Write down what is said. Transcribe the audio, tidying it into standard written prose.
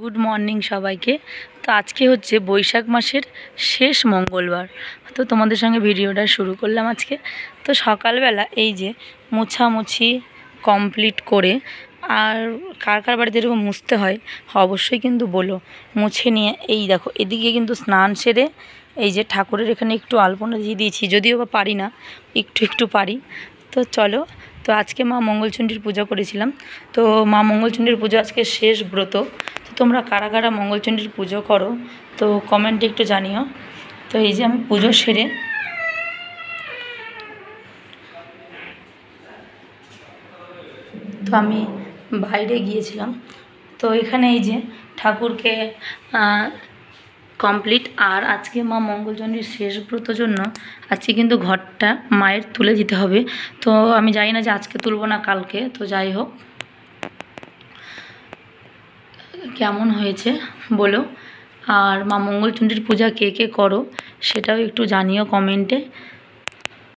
Good morning সবাইকে। তো আজকে হচ্ছে বৈশাখ মাসের শেষ মঙ্গলবার। তো তোমাদের সঙ্গে ভিডিওটা শুরু করলাম আজকে। তো সকালবেলা এই যে মোছামুছি কমপ্লিট করে, আর কার কার বাড়িতে এরকম মুছতে হয় অবশ্যই কিন্তু বলো। মুছে নিয়ে এই দেখো এদিকে কিন্তু স্নান সেরে এই যে ঠাকুরের এখানে একটু আলপনা দিয়ে দিয়েছি, যদিও বা পারি না, একটু পারি। তো চলো, তো আজকে মা মঙ্গলচণ্ডীর পূজা করেছিলাম। তো মা মঙ্গলচণ্ডীর পুজো আজকে শেষ ব্রত। তো তোমরা কারা কারা মঙ্গলচণ্ডীর পুজো করো তো কমেন্টে একটু জানিও। তো এই যে আমি পুজো সেরে তো আমি বাইরে গিয়েছিলাম। তো এখানে এই যে ঠাকুরকে কমপ্লিট। আর আজকে মা মঙ্গলচণ্ডীর শেষ ব্রত জন্য আজকে কিন্তু ঘরটা মায়ের তুলে দিতে হবে। তো আমি জানি না যে আজকে তুলবো না কালকে, তো যাই হোক কেমন হয়েছে বলো। আর মা মঙ্গলচণ্ডীর পূজা কে কে করো সেটাও একটু জানিও কমেন্টে।